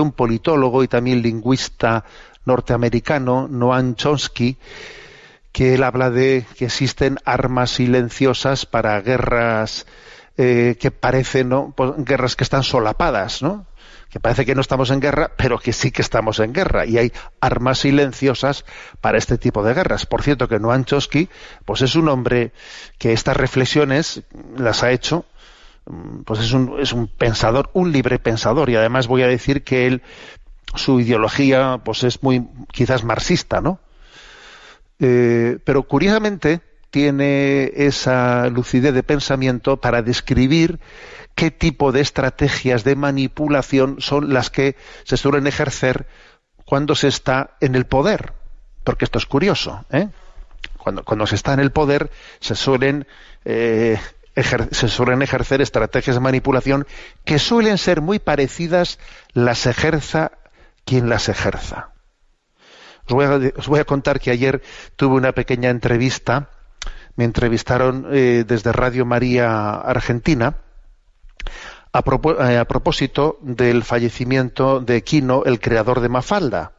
un politólogo y también lingüista norteamericano, Noam Chomsky, que él habla de que existen armas silenciosas para guerras que parecen, ¿no?, pues, guerras que están solapadas, ¿no?, que parece que no estamos en guerra, pero que sí que estamos en guerra, y hay armas silenciosas para este tipo de guerras. Por cierto, que Noam Chomsky, pues es un hombre que estas reflexiones las ha hecho, pues es un pensador, un libre pensador, y además voy a decir que él, su ideología, pues es muy, quizás marxista, ¿no? Pero curiosamente tiene esa lucidez de pensamiento para describir qué tipo de estrategias de manipulación son las que se suelen ejercer cuando se está en el poder. Porque esto es curioso, ¿eh? Cuando se está en el poder se suelen ejercer estrategias de manipulación que suelen ser muy parecidas, las ejerza quien las ejerza. Os voy a contar que ayer tuve una pequeña entrevista. Me entrevistaron desde Radio María Argentina a propósito del fallecimiento de Quino, el creador de Mafalda,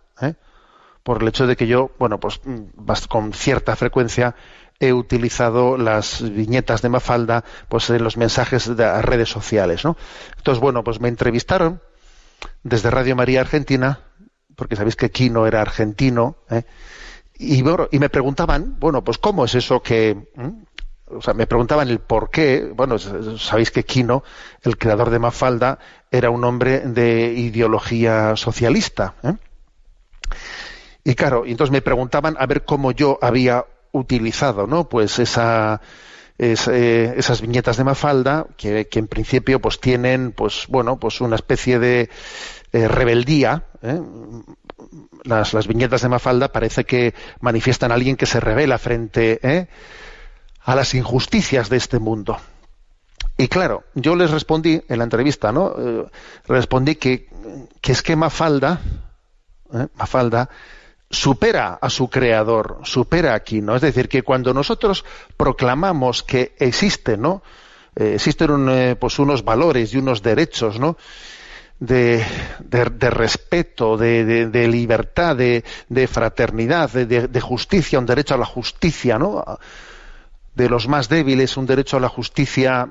por el hecho de que yo, bueno, pues con cierta frecuencia he utilizado las viñetas de Mafalda, pues en los mensajes de las redes sociales, ¿no? Entonces, bueno, pues me entrevistaron desde Radio María Argentina, porque sabéis que Quino era argentino, y me preguntaban, bueno, pues cómo es eso que, o sea, me preguntaban el por qué. Bueno, sabéis que Quino, el creador de Mafalda, era un hombre de ideología socialista, y claro, entonces me preguntaban a ver cómo yo había utilizado, ¿no?, pues esas viñetas de Mafalda, que en principio pues tienen, pues bueno, pues una especie de rebeldía, Las viñetas de Mafalda parece que manifiestan a alguien que se rebela frente a las injusticias de este mundo. Y claro, yo les respondí en la entrevista, ¿no? Respondí que es que Mafalda supera a su creador, supera a Quino. Es decir, que cuando nosotros proclamamos que existen, ¿no?, existen pues unos valores y unos derechos, ¿no?, de respeto, de libertad, de fraternidad, de justicia, un derecho a la justicia, ¿no?, de los más débiles, un derecho a la justicia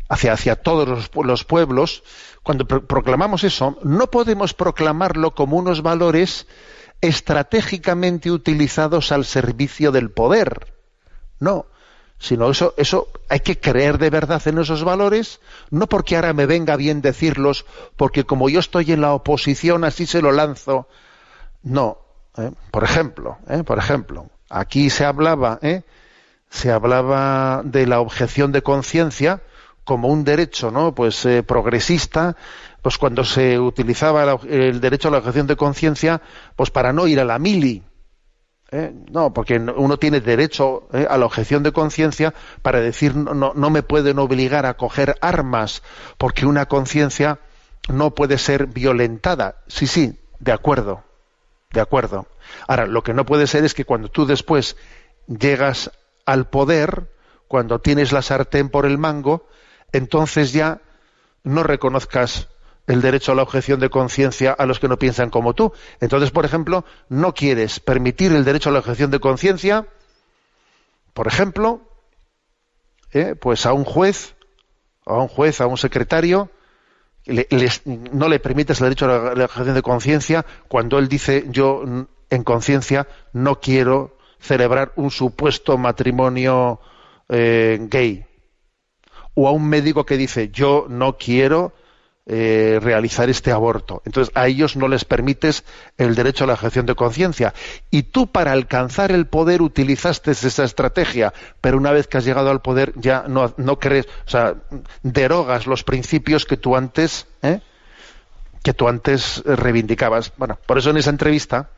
hacia todos los pueblos. Cuando proclamamos eso, no podemos proclamarlo como unos valores estratégicamente utilizados al servicio del poder, no, sino eso hay que creer de verdad en esos valores, no porque ahora me venga bien decirlos, porque como yo estoy en la oposición así se lo lanzo, no. Por ejemplo, aquí se hablaba de la objeción de conciencia como un derecho, ¿no?, pues progresista, pues cuando se utilizaba el derecho a la objeción de conciencia, pues para no ir a la mili. No, porque uno tiene derecho a la objeción de conciencia para decir no me pueden obligar a coger armas, porque una conciencia no puede ser violentada. Sí, de acuerdo. Ahora, lo que no puede ser es que cuando tú después llegas al poder, cuando tienes la sartén por el mango, entonces ya no reconozcas el derecho a la objeción de conciencia a los que no piensan como tú. Entonces, por ejemplo, no quieres permitir el derecho a la objeción de conciencia, por ejemplo, pues a un juez, a un secretario, no le permites el derecho a la objeción de conciencia cuando él dice: yo en conciencia no quiero celebrar un supuesto matrimonio gay. O a un médico que dice: yo no quiero realizar este aborto. Entonces a ellos no les permites el derecho a la objeción de conciencia, y tú para alcanzar el poder utilizaste esa estrategia, pero una vez que has llegado al poder ya no crees, o sea, derogas los principios que tú antes reivindicabas. Bueno, por eso en esa entrevista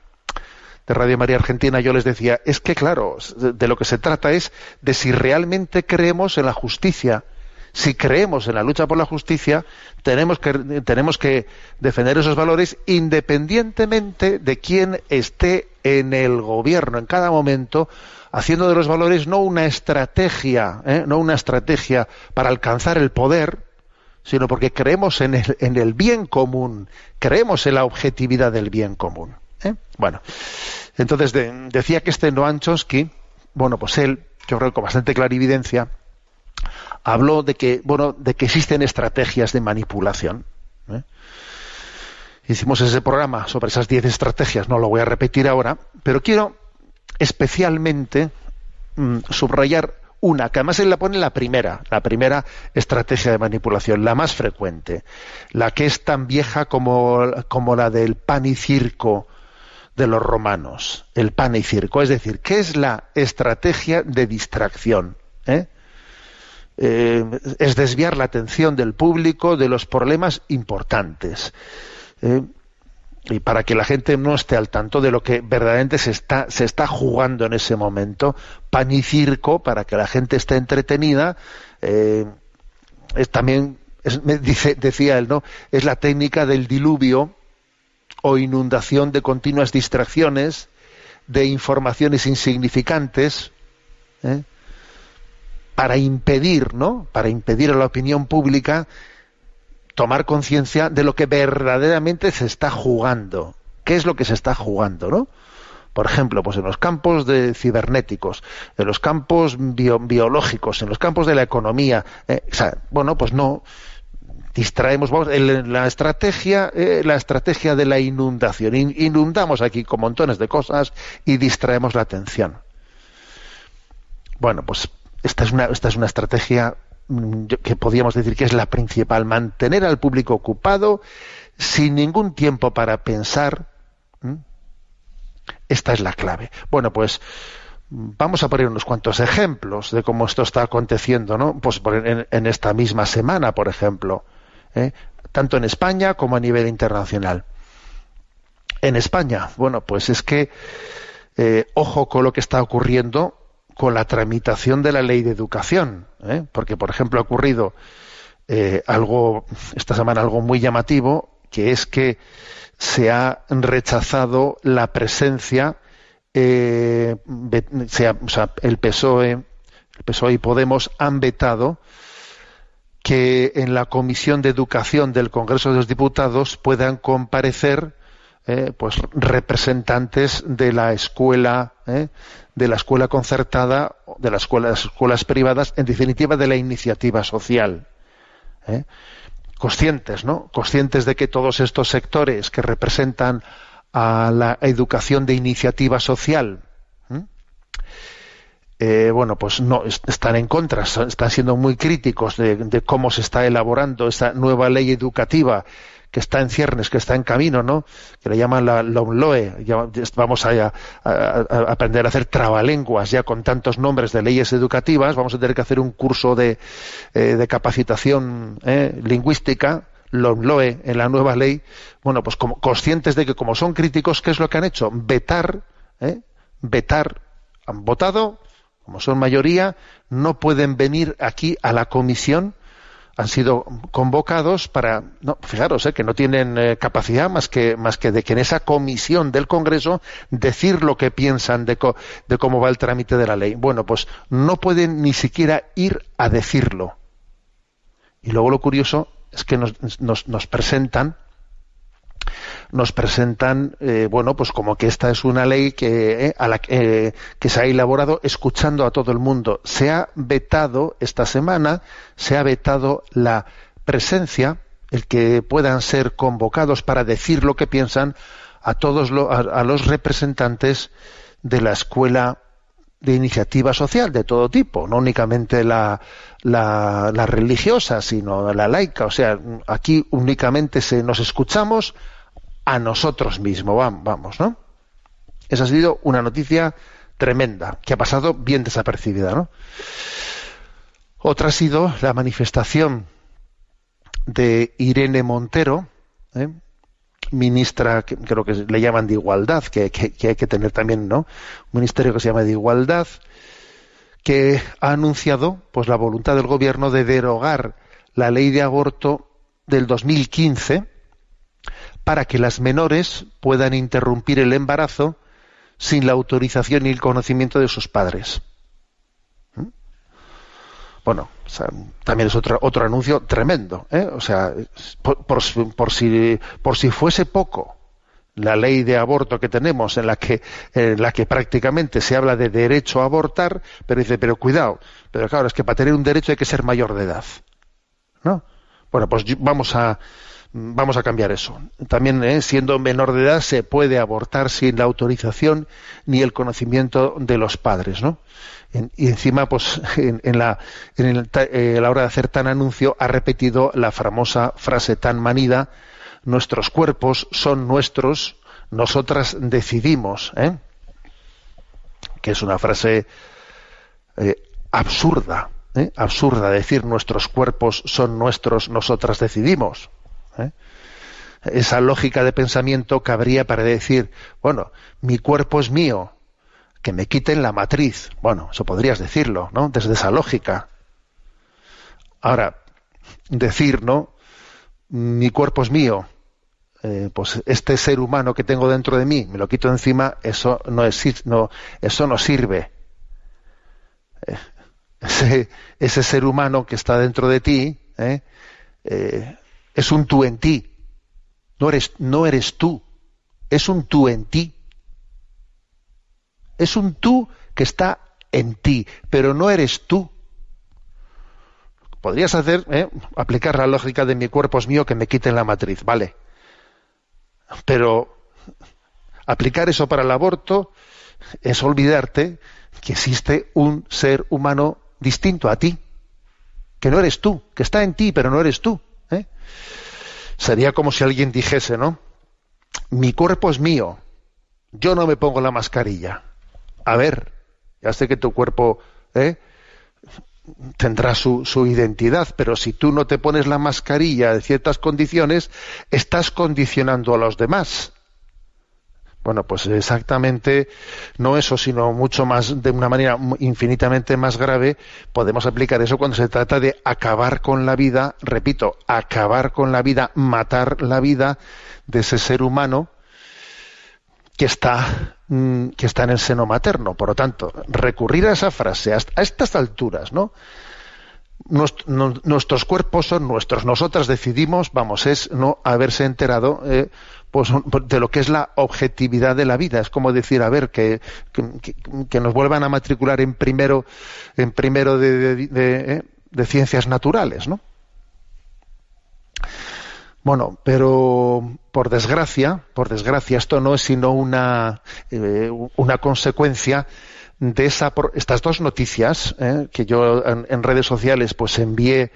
de Radio María Argentina yo les decía, es que claro, de lo que se trata es de si realmente creemos en la justicia. Si creemos en la lucha por la justicia, tenemos que defender esos valores independientemente de quién esté en el gobierno en cada momento, haciendo de los valores no una estrategia para alcanzar el poder, sino porque creemos en el bien común, creemos en la objetividad del bien común. Bueno, entonces decía que Noam Chomsky, bueno, pues él, yo creo que con bastante clarividencia, habló de que existen estrategias de manipulación. Hicimos ese programa sobre esas 10 estrategias, no lo voy a repetir ahora, pero quiero especialmente subrayar una, que además él la pone la primera estrategia de manipulación, la más frecuente, la que es tan vieja como la del pan y circo de los romanos, el pan y circo, es decir, ¿qué es la estrategia de distracción? Es desviar la atención del público de los problemas importantes. Y para que la gente no esté al tanto de lo que verdaderamente se está jugando en ese momento, pan y circo, para que la gente esté entretenida, decía él, ¿no? Es la técnica del diluvio o inundación de continuas distracciones, de informaciones insignificantes, para impedir a la opinión pública tomar conciencia de lo que verdaderamente se está jugando. ¿Qué es lo que se está jugando, no? Por ejemplo, pues en los campos de cibernéticos, en los campos biológicos, en los campos de la economía, pues no distraemos. La estrategia de la inundación. Inundamos aquí con montones de cosas y distraemos la atención. Bueno, pues esta es una estrategia que podríamos decir que es la principal, mantener al público ocupado sin ningún tiempo para pensar. Esta es la clave. Bueno, pues vamos a poner unos cuantos ejemplos de cómo esto está aconteciendo, ¿no? Pues en esta misma semana, por ejemplo, tanto en España como a nivel internacional. En España, bueno, pues es que ojo con lo que está ocurriendo con la tramitación de la ley de educación, porque, por ejemplo, ha ocurrido esta semana algo muy llamativo, que es que se ha rechazado la presencia, el PSOE y Podemos han vetado que en la Comisión de Educación del Congreso de los Diputados puedan comparecer pues representantes de la escuela concertada, de las escuelas privadas, en definitiva de la iniciativa social. Conscientes de que todos estos sectores que representan a la educación de iniciativa social, pues no están en contra, están siendo muy críticos de cómo se está elaborando esa nueva ley educativa que está en ciernes, que está en camino, ¿no? Que le llaman la LOMLOE. Vamos a aprender a hacer trabalenguas ya con tantos nombres de leyes educativas. Vamos a tener que hacer un curso de capacitación lingüística, LOMLOE, en la nueva ley. Bueno, pues como conscientes de que como son críticos, ¿qué es lo que han hecho? Vetar. Han votado, como son mayoría, no pueden venir aquí a la comisión. Han sido convocados para, fijaros, que no tienen capacidad más que de que en esa comisión del Congreso decir lo que piensan de cómo va el trámite de la ley. Bueno, pues no pueden ni siquiera ir a decirlo. Y luego lo curioso es que nos presentan, pues como que esta es una ley que se ha elaborado escuchando a todo el mundo. Se ha vetado esta semana, la presencia, el que puedan ser convocados para decir lo que piensan a los representantes de la escuela de iniciativa social de todo tipo, no únicamente la religiosa, sino la laica. O sea, aquí únicamente nos escuchamos a nosotros mismos, vamos, ¿no? Esa ha sido una noticia tremenda, que ha pasado bien desapercibida, ¿no? Otra ha sido la manifestación de Irene Montero, ministra, que creo que le llaman de Igualdad, que hay que tener también, ¿no? Un ministerio que se llama de Igualdad, que ha anunciado pues la voluntad del gobierno de derogar la ley de aborto del 2015, para que las menores puedan interrumpir el embarazo sin la autorización y el conocimiento de sus padres. Bueno, o sea, también es otro anuncio tremendo, ¿eh? O sea, por si fuese poco, la ley de aborto que tenemos, en la que prácticamente se habla de derecho a abortar, pero dice, pero cuidado, pero claro, es que para tener un derecho hay que ser mayor de edad, ¿no? Bueno, pues vamos a cambiar eso. También, siendo menor de edad, se puede abortar sin la autorización ni el conocimiento de los padres, ¿no? Y encima, pues, a la hora de hacer tan anuncio, ha repetido la famosa frase tan manida: nuestros cuerpos son nuestros, nosotras decidimos, que es una frase absurda, absurda, decir nuestros cuerpos son nuestros, nosotras decidimos. Esa lógica de pensamiento cabría para decir, bueno, mi cuerpo es mío, que me quiten la matriz. Bueno, eso podrías decirlo, ¿no? Desde esa lógica. Ahora, decir, ¿no? Mi cuerpo es mío, pues este ser humano que tengo dentro de mí, me lo quito encima, eso no sirve. Ese ser humano que está dentro de ti, es un tú en ti. No eres tú, es un tú en ti. Es un tú que está en ti, pero no eres tú. Podrías aplicar la lógica de mi cuerpo es mío, que me quiten la matriz, vale. Pero aplicar eso para el aborto es olvidarte que existe un ser humano distinto a ti, que no eres tú, que está en ti, pero no eres tú. Sería como si alguien dijese, ¿no? Mi cuerpo es mío, yo no me pongo la mascarilla. A ver, ya sé que tu cuerpo tendrá su identidad, pero si tú no te pones la mascarilla en ciertas condiciones, estás condicionando a los demás. Bueno, pues exactamente no eso, sino mucho más, de una manera infinitamente más grave, podemos aplicar eso cuando se trata de acabar con la vida, repito, acabar con la vida, matar la vida de ese ser humano que está en el seno materno. Por lo tanto, recurrir a esa frase a estas alturas, ¿no? Nuestros cuerpos son nuestros, nosotras decidimos, es no haberse enterado pues de lo que es la objetividad de la vida. Es como decir, a ver, que nos vuelvan a matricular en primero de ciencias naturales, ¿no? Bueno, pero por desgracia, esto no es sino una consecuencia de estas dos noticias, que yo en redes sociales pues envié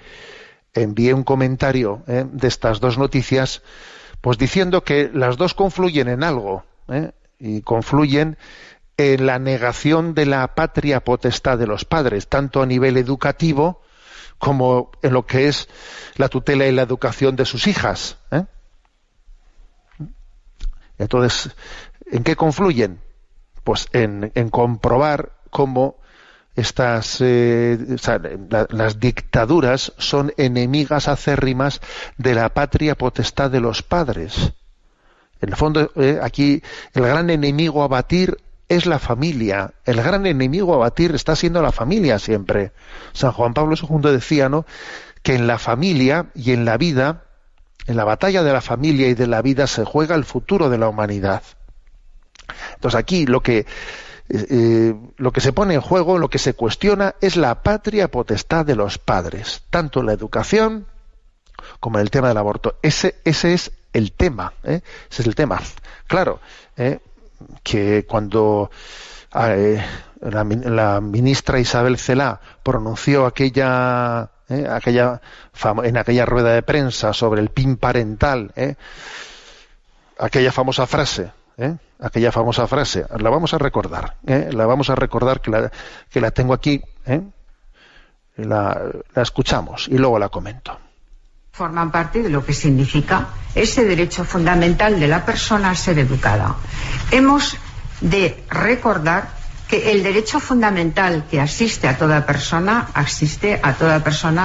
un comentario de estas dos noticias, pues diciendo que las dos confluyen en algo, y confluyen en la negación de la patria potestad de los padres, tanto a nivel educativo como en lo que es la tutela y la educación de sus hijas. Entonces, ¿en qué confluyen? Pues en comprobar cómo las dictaduras son enemigas acérrimas de la patria potestad de los padres. En el fondo, aquí el gran enemigo a batir es la familia. El gran enemigo a batir está siendo la familia siempre. San Juan Pablo II decía, ¿no?, que en la familia y en la vida, en la batalla de la familia y de la vida, se juega el futuro de la humanidad. Entonces aquí lo que se pone en juego, lo que se cuestiona, es la patria potestad de los padres, tanto en la educación como en el tema del aborto. Ese es el tema, ese es el tema. Claro, que cuando la ministra Isabel Celaá pronunció en aquella rueda de prensa sobre el PIN parental, aquella famosa frase, la vamos a recordar, que la tengo aquí, la escuchamos y luego la comento. Forman parte de lo que significa ese derecho fundamental de la persona a ser educada. Hemos de recordar que el derecho fundamental que asiste a toda persona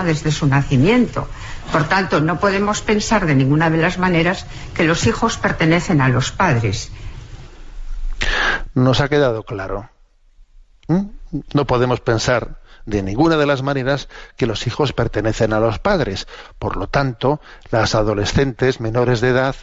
desde su nacimiento. Por tanto, no podemos pensar de ninguna de las maneras que los hijos pertenecen a los padres. Nos ha quedado claro. No podemos pensar de ninguna de las maneras que los hijos pertenecen a los padres. Por lo tanto, las adolescentes menores de edad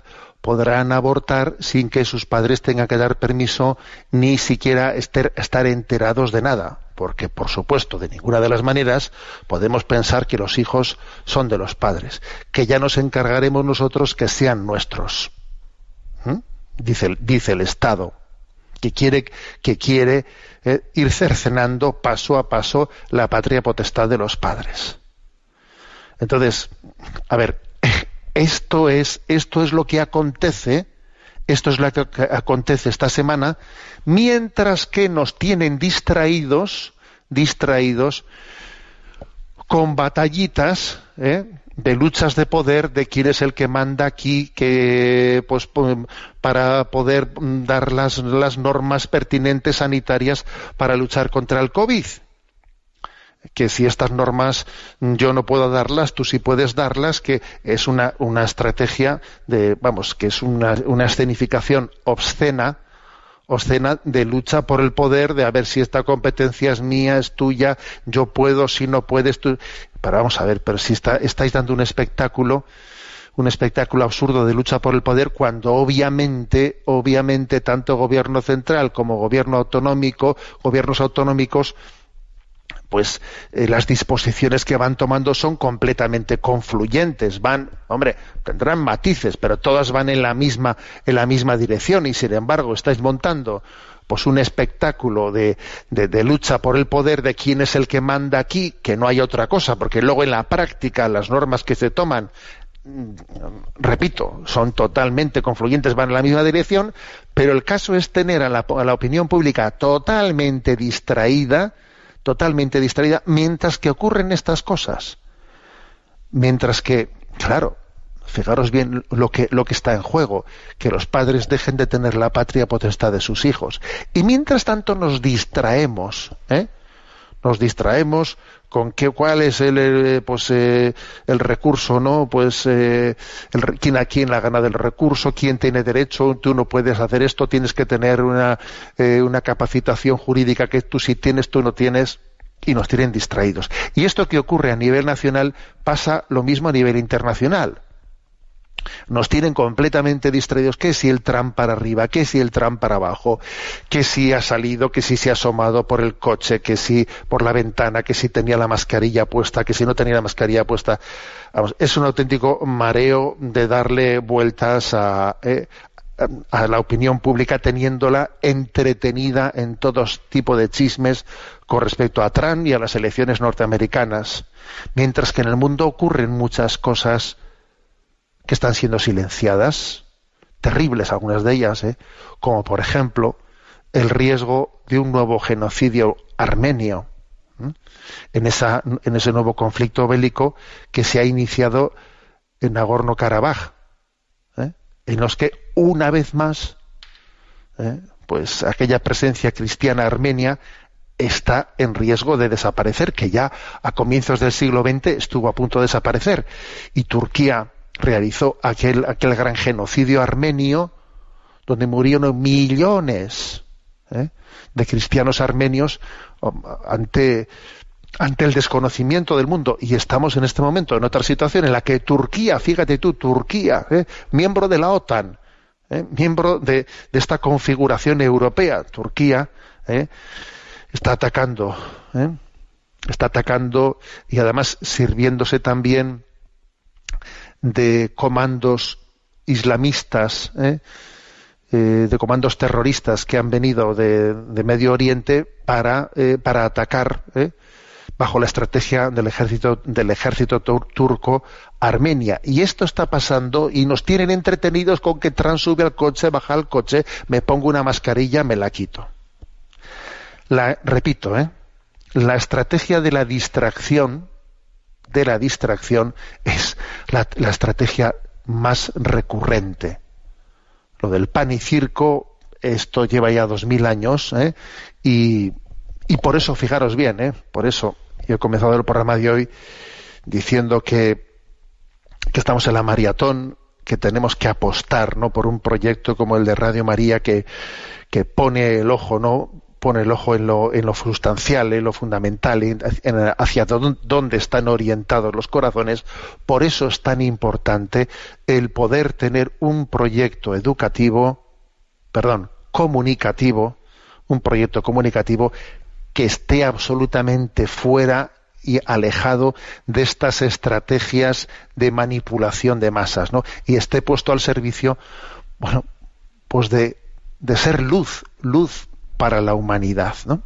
podrán abortar sin que sus padres tengan que dar permiso ni siquiera estar enterados de nada, porque, por supuesto, de ninguna de las maneras podemos pensar que los hijos son de los padres, que ya nos encargaremos nosotros que sean nuestros. Dice el Estado, que quiere ir cercenando paso a paso la patria potestad de los padres. Entonces, a ver, esto es lo que acontece, esta semana, mientras que nos tienen distraídos con batallitas, de luchas de poder, de quién es el que manda aquí, que pues para poder dar las normas pertinentes sanitarias para luchar contra el COVID. Que si estas normas yo no puedo darlas, tú sí puedes darlas, que es una estrategia que es una escenificación obscena de lucha por el poder, de a ver si esta competencia es mía, es tuya, yo puedo, si no puedes tú. Pero vamos a ver, pero si estáis dando un espectáculo absurdo de lucha por el poder, cuando obviamente tanto gobierno central como gobiernos autonómicos, pues las disposiciones que van tomando son completamente confluyentes, tendrán matices, pero todas van en la misma dirección, y sin embargo estáis montando pues un espectáculo de lucha por el poder, de quién es el que manda aquí, que no hay otra cosa, porque luego en la práctica las normas que se toman, repito, son totalmente confluyentes, van en la misma dirección, pero el caso es tener a la opinión pública totalmente distraída, mientras que ocurren estas cosas. Mientras que, claro, fijaros bien lo que está en juego, que los padres dejen de tener la patria potestad de sus hijos. Y mientras tanto nos distraemos con cuál es el recurso, ¿no? Pues a quién la gana del recurso, quién tiene derecho, tú no puedes hacer esto, tienes que tener una capacitación jurídica que tú sí tienes, tú no tienes, y nos tienen distraídos. Y esto que ocurre a nivel nacional pasa lo mismo a nivel internacional. Nos tienen completamente distraídos, que si el Trump para arriba, que si el Trump para abajo, que si ha salido, que si se ha asomado por el coche, que si por la ventana, que si tenía la mascarilla puesta, que si no tenía la mascarilla puesta. Vamos, es un auténtico mareo de darle vueltas a la opinión pública, teniéndola entretenida en todo tipo de chismes con respecto a Trump y a las elecciones norteamericanas, mientras que en el mundo ocurren muchas cosas que están siendo silenciadas, terribles algunas de ellas, como por ejemplo el riesgo de un nuevo genocidio armenio, en ese nuevo conflicto bélico que se ha iniciado en Nagorno-Karabaj, en los que una vez más pues aquella presencia cristiana armenia está en riesgo de desaparecer, que ya a comienzos del siglo XX estuvo a punto de desaparecer, y Turquía realizó aquel gran genocidio armenio donde murieron millones de cristianos armenios ante el desconocimiento del mundo. Y estamos en este momento en otra situación en la que Turquía, fíjate tú, miembro de la OTAN, miembro de esta configuración europea, Turquía está atacando y además sirviéndose también de comandos islamistas, de comandos terroristas que han venido de Medio Oriente para atacar bajo la estrategia del ejército turco Armenia. Y esto está pasando y nos tienen entretenidos con que Trump sube al coche, baja al coche, me pongo una mascarilla, me la quito. Repito, la estrategia de la distracción es la estrategia más recurrente. Lo del pan y circo, esto lleva ya 2000 años, y por eso, fijaros bien, por eso yo he comenzado el programa de hoy diciendo que estamos en la maratón, que tenemos que apostar, ¿no?, por un proyecto como el de Radio María que pone el ojo, ¿no?, pone el ojo en lo sustancial, en lo fundamental, hacia dónde están orientados los corazones. Por eso es tan importante el poder tener un proyecto comunicativo, un proyecto comunicativo que esté absolutamente fuera y alejado de estas estrategias de manipulación de masas, ¿no? Y esté puesto al servicio, bueno, pues de ser luz para la humanidad, ¿no?